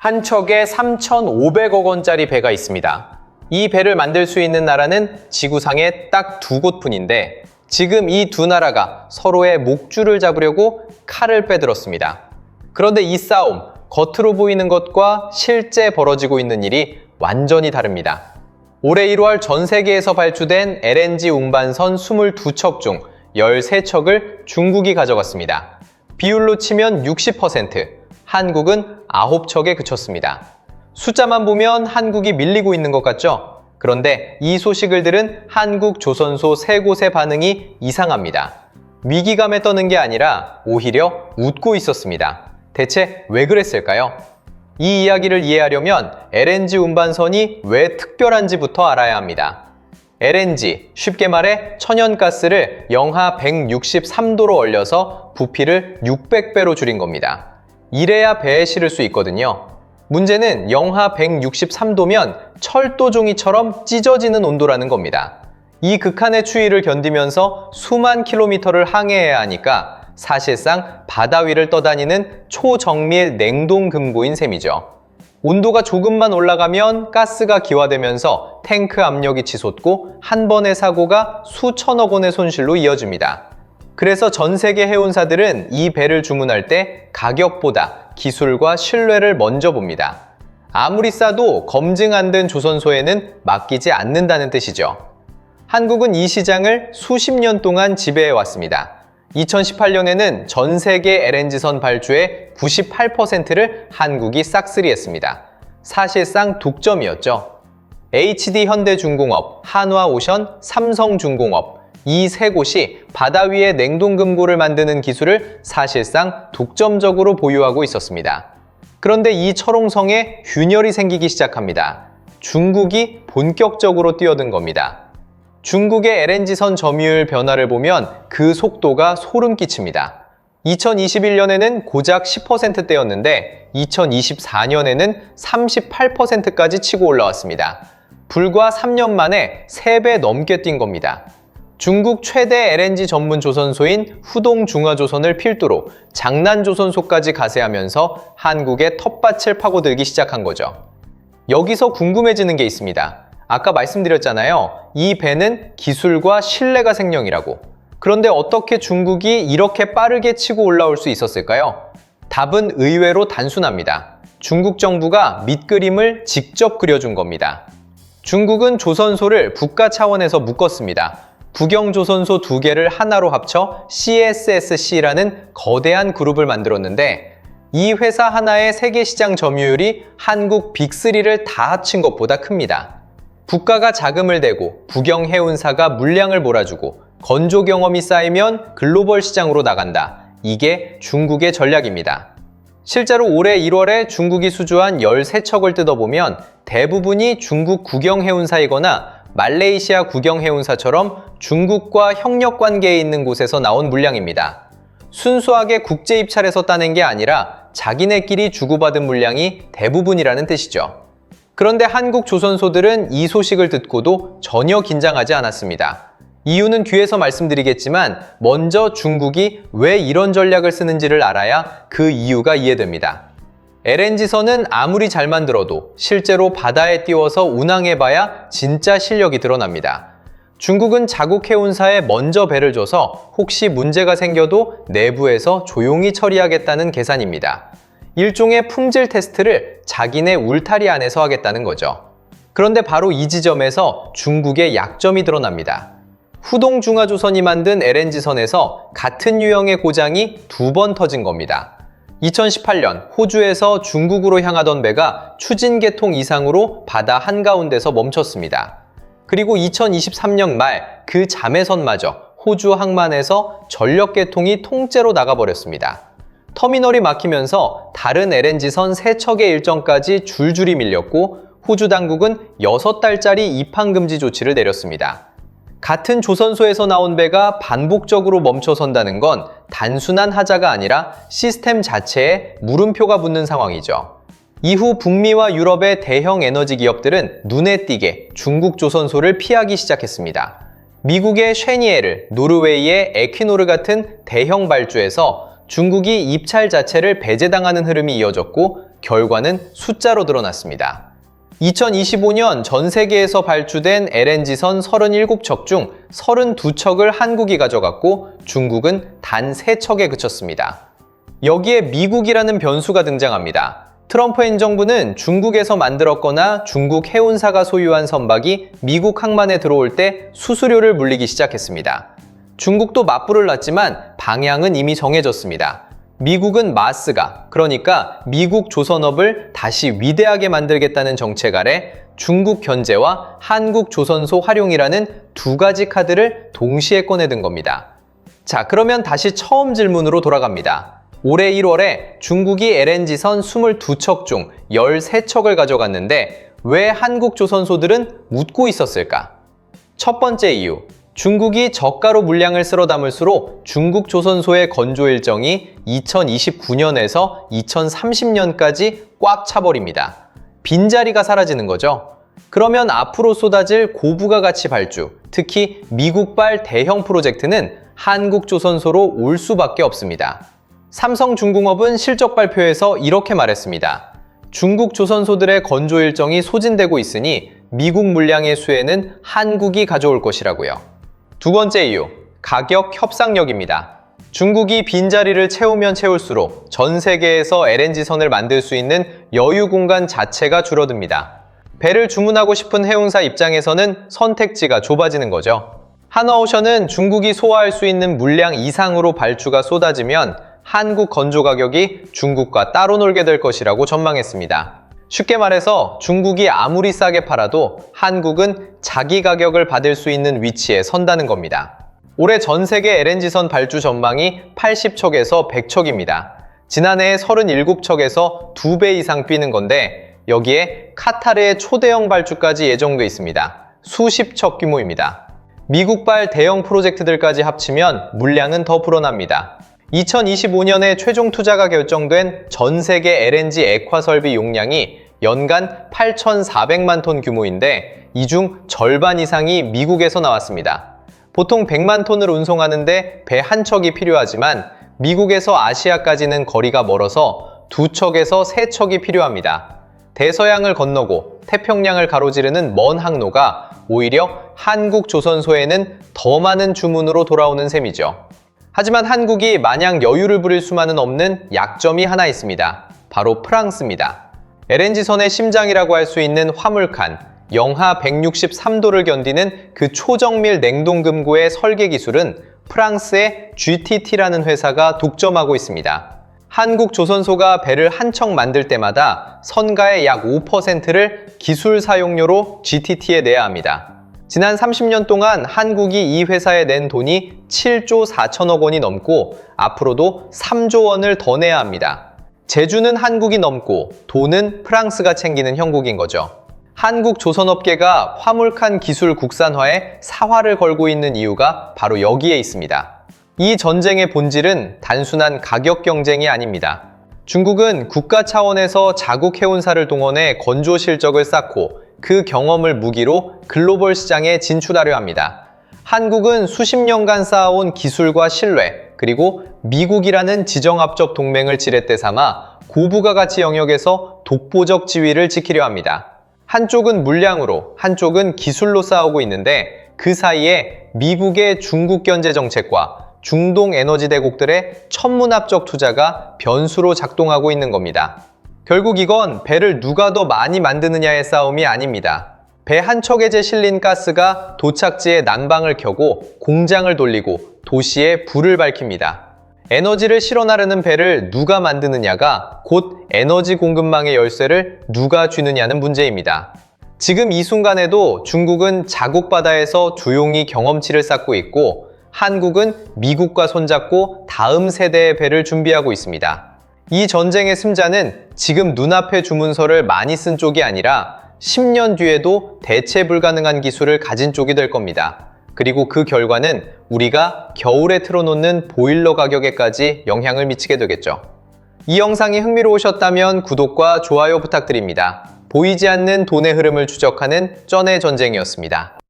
한 척에 3,500억 원짜리 배가 있습니다. 이 배를 만들 수 있는 나라는 지구상에 딱 두 곳뿐인데 지금 이 두 나라가 서로의 목줄을 잡으려고 칼을 빼들었습니다. 그런데 이 싸움, 겉으로 보이는 것과 실제 벌어지고 있는 일이 완전히 다릅니다. 올해 1월 전 세계에서 발주된 LNG 운반선 22척 중 13척을 중국이 가져갔습니다. 비율로 치면 60%, 한국은 9척에 그쳤습니다. 숫자만 보면 한국이 밀리고 있는 것 같죠? 그런데 이 소식을 들은 한국 조선소 3곳의 반응이 이상합니다. 위기감에 떠는 게 아니라 오히려 웃고 있었습니다. 대체 왜 그랬을까요? 이 이야기를 이해하려면 LNG 운반선이 왜 특별한지부터 알아야 합니다. LNG, 쉽게 말해 천연가스를 영하 163도로 얼려서 부피를 600배로 줄인 겁니다. 이래야 배에 실을 수 있거든요. 문제는 영하 163도면 철도 종이처럼 찢어지는 온도라는 겁니다. 이 극한의 추위를 견디면서 수만 킬로미터를 항해해야 하니까 사실상 바다 위를 떠다니는 초정밀 냉동금고인 셈이죠. 온도가 조금만 올라가면 가스가 기화되면서 탱크 압력이 치솟고 한 번의 사고가 수천억 원의 손실로 이어집니다. 그래서 전 세계 해운사들은 이 배를 주문할 때 가격보다 기술과 신뢰를 먼저 봅니다. 아무리 싸도 검증 안 된 조선소에는 맡기지 않는다는 뜻이죠. 한국은 이 시장을 수십 년 동안 지배해 왔습니다. 2018년에는 전 세계 LNG선 발주의 98%를 한국이 싹쓸이했습니다. 사실상 독점이었죠. HD 현대중공업, 한화오션, 삼성중공업 이 세 곳이 바다 위에 냉동금고를 만드는 기술을 사실상 독점적으로 보유하고 있었습니다. 그런데 이 철옹성에 균열이 생기기 시작합니다. 중국이 본격적으로 뛰어든 겁니다. 중국의 LNG선 점유율 변화를 보면 그 속도가 소름 끼칩니다. 2021년에는 고작 10%대였는데 2024년에는 38%까지 치고 올라왔습니다. 불과 3년 만에 3배 넘게 뛴 겁니다. 중국 최대 LNG 전문 조선소인 후동중화조선을 필두로 장난조선소까지 가세하면서 한국의 텃밭을 파고들기 시작한 거죠. 여기서 궁금해지는 게 있습니다. 아까 말씀드렸잖아요. 이 배는 기술과 신뢰가 생명이라고. 그런데 어떻게 중국이 이렇게 빠르게 치고 올라올 수 있었을까요? 답은 의외로 단순합니다. 중국 정부가 밑그림을 직접 그려준 겁니다. 중국은 조선소를 국가 차원에서 묶었습니다. 국영조선소 2개를 하나로 합쳐 CSSC라는 거대한 그룹을 만들었는데 이 회사 하나의 세계 시장 점유율이 한국 빅3를 다 합친 것보다 큽니다. 국가가 자금을 대고 국영해운사가 물량을 몰아주고 건조 경험이 쌓이면 글로벌 시장으로 나간다. 이게 중국의 전략입니다. 실제로 올해 1월에 중국이 수주한 13척을 뜯어보면 대부분이 중국 국영해운사이거나 말레이시아 국영해운사처럼 중국과 협력 관계에 있는 곳에서 나온 물량입니다. 순수하게 국제 입찰에서 따낸 게 아니라 자기네끼리 주고받은 물량이 대부분이라는 뜻이죠. 그런데 한국 조선소들은 이 소식을 듣고도 전혀 긴장하지 않았습니다. 이유는 뒤에서 말씀드리겠지만 먼저 중국이 왜 이런 전략을 쓰는지를 알아야 그 이유가 이해됩니다. LNG선은 아무리 잘 만들어도 실제로 바다에 띄워서 운항해봐야 진짜 실력이 드러납니다. 중국은 자국 해운사에 먼저 배를 줘서 혹시 문제가 생겨도 내부에서 조용히 처리하겠다는 계산입니다. 일종의 품질 테스트를 자기네 울타리 안에서 하겠다는 거죠. 그런데 바로 이 지점에서 중국의 약점이 드러납니다. 후동중화조선이 만든 LNG선에서 같은 유형의 고장이 2번 터진 겁니다. 2018년 호주에서 중국으로 향하던 배가 추진 개통 이상으로 바다 한가운데서 멈췄습니다. 그리고 2023년 말 그 자매선마저 호주 항만에서 전력 개통이 통째로 나가버렸습니다. 터미널이 막히면서 다른 LNG선 3척의 일정까지 줄줄이 밀렸고 호주 당국은 6달짜리 입항 금지 조치를 내렸습니다. 같은 조선소에서 나온 배가 반복적으로 멈춰선다는 건 단순한 하자가 아니라 시스템 자체에 물음표가 붙는 상황이죠. 이후 북미와 유럽의 대형 에너지 기업들은 눈에 띄게 중국 조선소를 피하기 시작했습니다. 미국의 쉐니에르, 노르웨이의 에퀴노르 같은 대형 발주에서 중국이 입찰 자체를 배제당하는 흐름이 이어졌고 결과는 숫자로 드러났습니다. 2025년 전 세계에서 발주된 LNG선 37척 중 32척을 한국이 가져갔고 중국은 단 3척에 그쳤습니다. 여기에 미국이라는 변수가 등장합니다. 트럼프 행정부는 중국에서 만들었거나 중국 해운사가 소유한 선박이 미국 항만에 들어올 때 수수료를 물리기 시작했습니다. 중국도 맞불을 놨지만 방향은 이미 정해졌습니다. 미국은 마스가, 그러니까 미국 조선업을 다시 위대하게 만들겠다는 정책 아래 중국 견제와 한국 조선소 활용이라는 두 가지 카드를 동시에 꺼내든 겁니다. 자, 그러면 다시 처음 질문으로 돌아갑니다. 올해 1월에 중국이 LNG선 22척 중 13척을 가져갔는데 왜 한국 조선소들은 묻고 있었을까? 첫 번째 이유, 중국이 저가로 물량을 쓸어 담을수록 중국 조선소의 건조 일정이 2029년에서 2030년까지 꽉 차버립니다. 빈자리가 사라지는 거죠. 그러면 앞으로 쏟아질 고부가 가치 발주, 특히 미국발 대형 프로젝트는 한국 조선소로 올 수밖에 없습니다. 삼성중공업은 실적 발표에서 이렇게 말했습니다. 중국 조선소들의 건조 일정이 소진되고 있으니 미국 물량의 수혜는 한국이 가져올 것이라고요. 두 번째 이유, 가격 협상력입니다. 중국이 빈자리를 채우면 채울수록 전 세계에서 LNG선을 만들 수 있는 여유 공간 자체가 줄어듭니다. 배를 주문하고 싶은 해운사 입장에서는 선택지가 좁아지는 거죠. 한화오션은 중국이 소화할 수 있는 물량 이상으로 발주가 쏟아지면 한국 건조 가격이 중국과 따로 놀게 될 것이라고 전망했습니다. 쉽게 말해서 중국이 아무리 싸게 팔아도 한국은 자기 가격을 받을 수 있는 위치에 선다는 겁니다. 올해 전 세계 LNG선 발주 전망이 80척에서 100척입니다. 지난해에 37척에서 2배 이상 뛰는 건데 여기에 카타르의 초대형 발주까지 예정돼 있습니다. 수십 척 규모입니다. 미국발 대형 프로젝트들까지 합치면 물량은 더 불어납니다. 2025년에 최종 투자가 결정된 전 세계 LNG 액화 설비 용량이 연간 8,400만 톤 규모인데 이 중 절반 이상이 미국에서 나왔습니다. 보통 100만 톤을 운송하는데 배 한 척이 필요하지만 미국에서 아시아까지는 거리가 멀어서 2척에서 3척이 필요합니다. 대서양을 건너고 태평양을 가로지르는 먼 항로가 오히려 한국 조선소에는 더 많은 주문으로 돌아오는 셈이죠. 하지만 한국이 마냥 여유를 부릴 수만은 없는 약점이 하나 있습니다. 바로 프랑스입니다. LNG선의 심장이라고 할 수 있는 화물칸, 영하 163도를 견디는 그 초정밀 냉동금고의 설계 기술은 프랑스의 GTT라는 회사가 독점하고 있습니다. 한국 조선소가 배를 한 척 만들 때마다 선가의 약 5%를 기술 사용료로 GTT에 내야 합니다. 지난 30년 동안 한국이 이 회사에 낸 돈이 7조 4천억 원이 넘고 앞으로도 3조 원을 더 내야 합니다. 재주는 한국이 넘고 돈은 프랑스가 챙기는 형국인 거죠. 한국 조선업계가 화물칸 기술 국산화에 사활을 걸고 있는 이유가 바로 여기에 있습니다. 이 전쟁의 본질은 단순한 가격 경쟁이 아닙니다. 중국은 국가 차원에서 자국 해운사를 동원해 건조 실적을 쌓고 그 경험을 무기로 글로벌 시장에 진출하려 합니다. 한국은 수십 년간 쌓아온 기술과 신뢰, 그리고 미국이라는 지정학적 동맹을 지렛대 삼아 고부가 가치 영역에서 독보적 지위를 지키려 합니다. 한쪽은 물량으로, 한쪽은 기술로 싸우고 있는데 그 사이에 미국의 중국 견제 정책과 중동 에너지 대국들의 천문학적 투자가 변수로 작동하고 있는 겁니다. 결국 이건 배를 누가 더 많이 만드느냐의 싸움이 아닙니다. 배 한 척에 실린 가스가 도착지에 난방을 켜고 공장을 돌리고 도시에 불을 밝힙니다. 에너지를 실어 나르는 배를 누가 만드느냐가 곧 에너지 공급망의 열쇠를 누가 쥐느냐는 문제입니다. 지금 이 순간에도 중국은 자국 바다에서 조용히 경험치를 쌓고 있고 한국은 미국과 손잡고 다음 세대의 배를 준비하고 있습니다. 이 전쟁의 승자는 지금 눈앞의 주문서를 많이 쓴 쪽이 아니라 10년 뒤에도 대체 불가능한 기술을 가진 쪽이 될 겁니다. 그리고 그 결과는 우리가 겨울에 틀어놓는 보일러 가격에까지 영향을 미치게 되겠죠. 이 영상이 흥미로우셨다면 구독과 좋아요 부탁드립니다. 보이지 않는 돈의 흐름을 추적하는 쩐의 전쟁이었습니다.